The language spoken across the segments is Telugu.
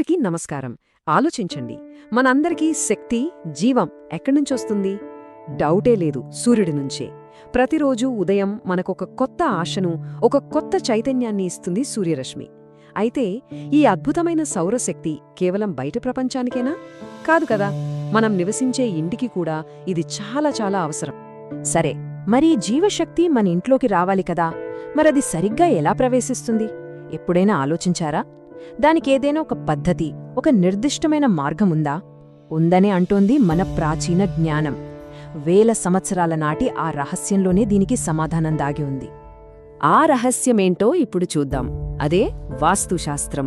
అందరికీ నమస్కారం. ఆలోచించండి, మనందరికీ శక్తి, జీవం ఎక్కడ్నుంచొస్తుంది? డౌటే లేదు, సూర్యుడి నుంచే. ప్రతిరోజూ ఉదయం మనకొక కొత్త ఆశను, ఒక కొత్త చైతన్యాన్ని ఇస్తుంది సూర్యరశ్మి. అయితే ఈ అద్భుతమైన సౌరశక్తి కేవలం బయట ప్రపంచానికేనా? కాదు కదా, మనం నివసించే ఇంటికి కూడా ఇది చాలా చాలా అవసరం. సరే, మరి జీవశక్తి మన ఇంట్లోకి రావాలి కదా, మరది సరిగ్గా ఎలా ప్రవేశిస్తుంది? ఎప్పుడైనా ఆలోచించారా? దానికేదైనా ఒక పద్ధతి, ఒక నిర్దిష్టమైన మార్గముందా? ఉందనే అంటోంది మన ప్రాచీన జ్ఞానం. వేల సంవత్సరాల నాటి ఆ రహస్యంలోనే దీనికి సమాధానం దాగి ఉంది. ఆ రహస్యమేంటో ఇప్పుడు చూద్దాం. అదే వాస్తుశాస్త్రం.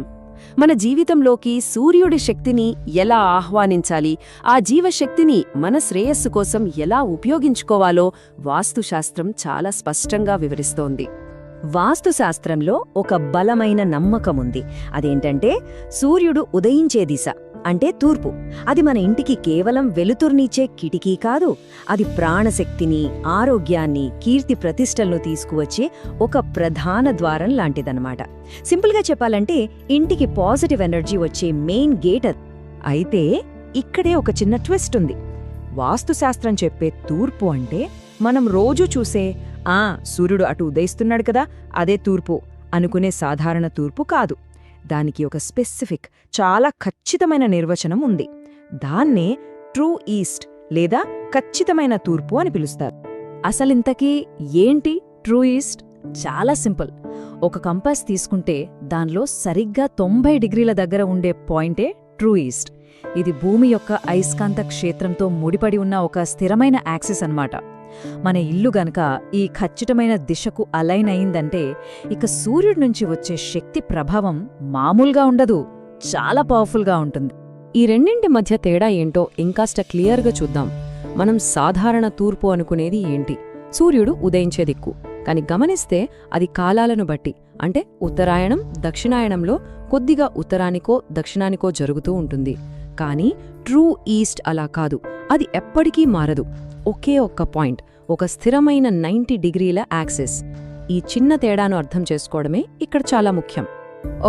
మన జీవితంలోకి సూర్యుడి శక్తిని ఎలా ఆహ్వానించాలి, ఆ జీవశక్తిని మన శ్రేయస్సు కోసం ఎలా ఉపయోగించుకోవాలో వాస్తుశాస్త్రం చాలా స్పష్టంగా వివరిస్తోంది. వాస్తుశాస్త్రంలో ఒక బలమైన నమ్మకముంది. అదేంటంటే, సూర్యుడు ఉదయించే దిశ అంటే తూర్పు. అది మన ఇంటికి కేవలం వెలుతుర్నిచ్చే కిటికీ కాదు, అది ప్రాణశక్తిని, ఆరోగ్యాన్ని, కీర్తి ప్రతిష్టలను తీసుకువచ్చే ఒక ప్రధాన ద్వారం లాంటిదన్నమాట. సింపుల్గా చెప్పాలంటే, ఇంటికి పాజిటివ్ ఎనర్జీ వచ్చే మెయిన్ గేట్ అది. అయితే ఇక్కడే ఒక చిన్న ట్విస్ట్ ఉంది. వాస్తుశాస్త్రం చెప్పే తూర్పు అంటే మనం రోజూ చూసే సూర్యుడు అటు ఉదయిస్తున్నాడు కదా, అదే తూర్పు అనుకునే సాధారణ తూర్పు కాదు. దానికి ఒక స్పెసిఫిక్, చాలా ఖచ్చితమైన నిర్వచనం ఉంది. దాన్నే ట్రూ ఈస్ట్ లేదా ఖచ్చితమైన తూర్పు అని పిలుస్తారు. అసలింతకీ ఏంటి ట్రూ ఈస్ట్? చాలా సింపుల్. ఒక కంపాస్ తీసుకుంటే దానిలో సరిగ్గా 90 డిగ్రీల దగ్గర ఉండే పాయింటే ట్రూ ఈస్ట్. ఇది భూమి యొక్క అయస్కాంత క్షేత్రంతో ముడిపడి ఉన్న ఒక స్థిరమైన యాక్సిస్ అన్నమాట. మన ఇల్లు గనక ఈ ఖచ్చితమైన దిశకు అలైన్ అయిందంటే, ఇక సూర్యుడి నుంచి వచ్చే శక్తి ప్రభావం మామూలుగా ఉండదు, చాలా పవర్ఫుల్గా ఉంటుంది. ఈ రెండింటి మధ్య తేడా ఏంటో ఇంకాస్త క్లియర్గా చూద్దాం. మనం సాధారణ తూర్పు అనుకునేది ఏంటి? సూర్యుడు ఉదయించే దిక్కు. కాని గమనిస్తే అది కాలాలను బట్టి, అంటే ఉత్తరాయణం, దక్షిణాయనంలో కొద్దిగా ఉత్తరానికో దక్షిణానికో జరుగుతూ ఉంటుంది. కానీ ట్రూ ఈస్ట్ అలా కాదు, అది ఎప్పటికీ మారదు. ఒకే ఒక్క పాయింట్, ఒక స్థిరమైన 90 డిగ్రీల యాక్సిస్. ఈ చిన్న తేడాను అర్థం చేసుకోవడమే ఇక్కడ చాలా ముఖ్యం.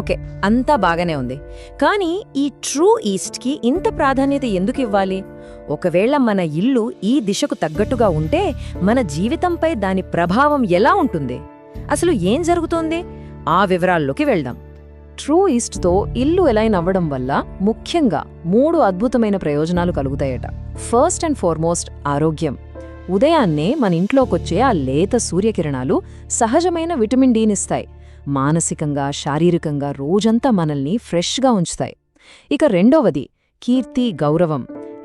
ఓకే, అంతా బాగానే ఉంది. కానీ ఈ ట్రూ ఈస్ట్కి ఇంత ప్రాధాన్యత ఎందుకు ఇవ్వాలి? ఒకవేళ మన ఇల్లు ఈ దిశకు తగ్గట్టుగా ఉంటే మన జీవితంపై దాని ప్రభావం ఎలా ఉంటుంది? అసలు ఏం జరుగుతోంది? ఆ వివరాల్లోకి వెళ్దాం. ట్రూ ఈస్ట్తో ఇల్లు ఎలైన్ అవ్వడం వల్ల ముఖ్యంగా 3 అద్భుతమైన ప్రయోజనాలు కలుగుతాయట. ఫస్ట్ అండ్ ఫార్మోస్ట్, ఆరోగ్యం. ఉదయాన్నే మన ఇంట్లోకొచ్చే ఆ లేత సూర్యకిరణాలు సహజమైన విటమిన్ డీనిస్తాయి. మానసికంగా, శారీరకంగా రోజంతా మనల్ని ఫ్రెష్గా ఉంచుతాయి. ఇక రెండవది, కీర్తి, గౌరవం.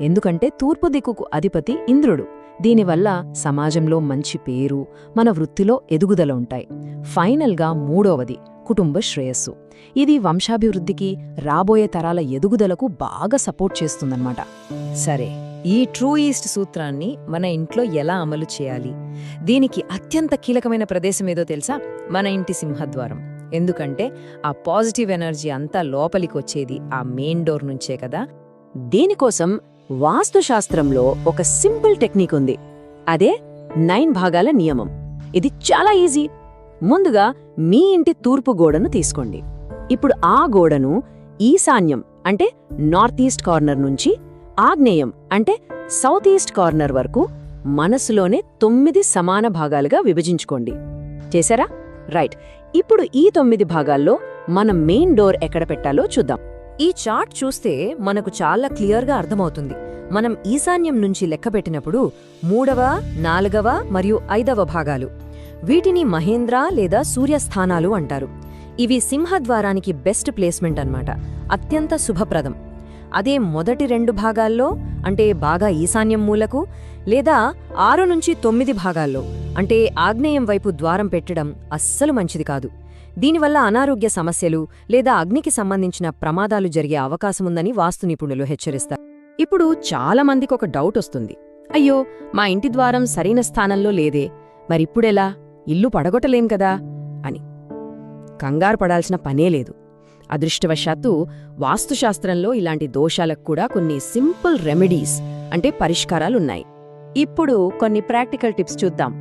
ఎందుకంటే తూర్పు దిక్కుకు అధిపతి ఇంద్రుడు. దీనివల్ల సమాజంలో మంచి పేరు, మన వృత్తిలో ఎదుగుదల ఉంటాయి. ఫైనల్గా మూడవది, కుటుంబ శ్రేయస్సు. ఇది వంశాభివృద్ధికి, రాబోయే తరాల ఎదుగుదలకు బాగా సపోర్ట్ చేస్తుందన్నమాట. సరే, ఈ ట్రూ ఈస్ట్ సూత్రాన్ని మన ఇంట్లో ఎలా అమలు చేయాలి? దీనికి అత్యంత కీలకమైన ప్రదేశం ఏదో తెలుసా? మన ఇంటి సింహద్వారం. ఎందుకంటే ఆ పాజిటివ్ ఎనర్జీ అంతా లోపలికొచ్చేది ఆ మెయిన్ డోర్ నుంచే కదా. దీనికోసం వాస్తుశాస్త్రంలో ఒక సింపుల్ టెక్నిక్ ఉంది. అదే 9 భాగాల నియమం. ఇది చాలా ఈజీ. ముందుగా మీ ఇంటి తూర్పు గోడను తీసుకోండి. ఇప్పుడు ఆ గోడను ఈశాన్యం అంటే నార్త్ ఈస్ట్ కార్నర్ నుంచి ఆగ్నేయం అంటే సౌత్ ఈస్ట్ కార్నర్ వరకు మనసులోనే 9 సమాన భాగాలుగా విభజించుకోండి. చేశారా? రైట్. ఇప్పుడు ఈ 9 భాగాల్లో మన మెయిన్ డోర్ ఎక్కడ పెట్టాలో చూద్దాం. ఈ చార్ట్ చూస్తే మనకు చాలా క్లియర్గా అర్థమవుతుంది. మనం ఈశాన్యం నుంచి లెక్కపెట్టినప్పుడు 3వ, 4వ మరియు 5వ భాగాలు, వీటిని మహేంద్ర లేదా సూర్యస్థానాలు అంటారు. ఇవి సింహద్వారానికి బెస్ట్ ప్లేస్మెంట్ అన్నమాట, అత్యంత శుభప్రదం. అదే మొదటి 2 భాగాల్లో, అంటే బాగా ఈశాన్యం మూలకు, లేదా 6 నుంచి 9 భాగాల్లో, అంటే ఆగ్నేయం వైపు ద్వారం పెట్టడం అస్సలు మంచిది కాదు. దీనివల్ల అనారోగ్య సమస్యలు లేదా అగ్నికి సంబంధించిన ప్రమాదాలు జరిగే అవకాశముందని వాస్తు నిపుణులు హెచ్చరిస్తారు. ఇప్పుడు చాలా మందికి ఒక డౌట్ వస్తుంది. అయ్యో, మా ఇంటి ద్వారం సరైన స్థానంలో లేదే, మరిప్పుడెలా? ఇల్లు పడగొట్టలేం కదా అని కంగారు పడాల్సిన పనే లేదు. అదృష్టవశాత్తు వాస్తుశాస్త్రంలో ఇలాంటి దోషాలకు కూడా కొన్ని సింపుల్ రెమెడీస్, అంటే పరిష్కారాలున్నాయి. ఇప్పుడు కొన్ని ప్రాక్టికల్ టిప్స్ చూద్దాం.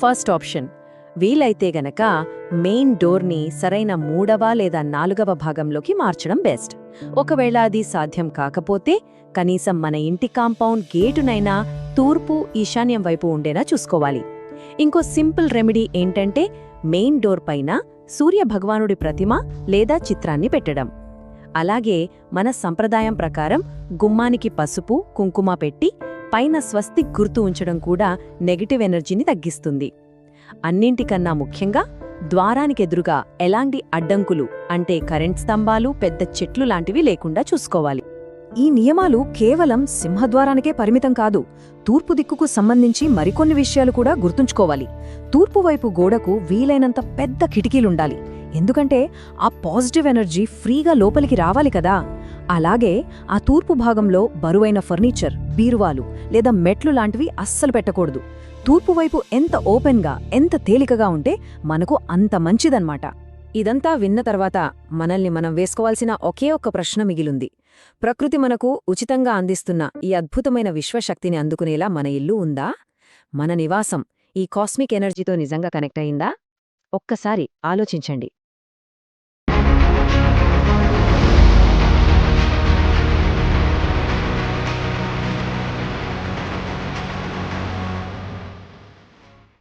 ఫస్ట్ ఆప్షన్, వీలైతే గనక మెయిన్ డోర్ని సరైన 3వ లేదా 4వ భాగంలోకి మార్చడం బెస్ట్. ఒకవేళ అది సాధ్యం కాకపోతే కనీసం మన ఇంటి కాంపౌండ్ గేటునైనా తూర్పు ఈశాన్యం వైపు ఉండేలా చూసుకోవాలి. ఇంకో సింపుల్ రెమెడీ ఏంటంటే మెయిన్ డోర్ పైన సూర్య భగవానుడి ప్రతిమ లేదా చిత్రాన్ని పెట్టడం. అలాగే మన సంప్రదాయం ప్రకారం గుమ్మానికి పసుపు కుంకుమ పెట్టి పైన స్వస్తిక్ గుర్తు ఉంచడం కూడా నెగటివ్ ఎనర్జీని తగ్గిస్తుంది. అన్నింటికన్నా ముఖ్యంగా ద్వారానికెదురుగా ఎలాంటి అడ్డంకులు అంటే కరెంట్ స్తంభాలు పెద్ద చెట్లు లాంటివి లేకుండా చూసుకోవాలి. ఈ నియమాలు కేవలం సింహద్వారానికే పరిమితం కాదు. తూర్పు దిక్కుకు సంబంధించి మరికొన్ని విషయాలు కూడా గుర్తుంచుకోవాలి. తూర్పువైపు గోడకు వీలైనంత పెద్ద కిటికీలుండాలి. ఎందుకంటే ఆ పాజిటివ్ ఎనర్జీ ఫ్రీగా లోపలికి రావాలి కదా. అలాగే ఆ తూర్పు భాగంలో బరువైన ఫర్నిచర్, బీరువాలు లేదా మెట్లు లాంటివి అస్సలు పెట్టకూడదు. తూర్పువైపు ఎంత ఓపెన్గా, ఎంత తేలికగా ఉంటే మనకు అంత మంచిదన్నమాట. ఇదంతా విన్న తర్వాత మనల్ని మనం వేసుకోవాల్సిన ఒకే ఒక్క ప్రశ్న మిగిలుంది. ప్రకృతి మనకు ఉచితంగా అందిస్తున్న ఈ అద్భుతమైన విశ్వశక్తిని అందుకునేలా మన ఇల్లు ఉందా? మన నివాసం ఈ కాస్మిక్ ఎనర్జీతో నిజంగా కనెక్ట్ అయిందా? ఒక్కసారి ఆలోచించండి.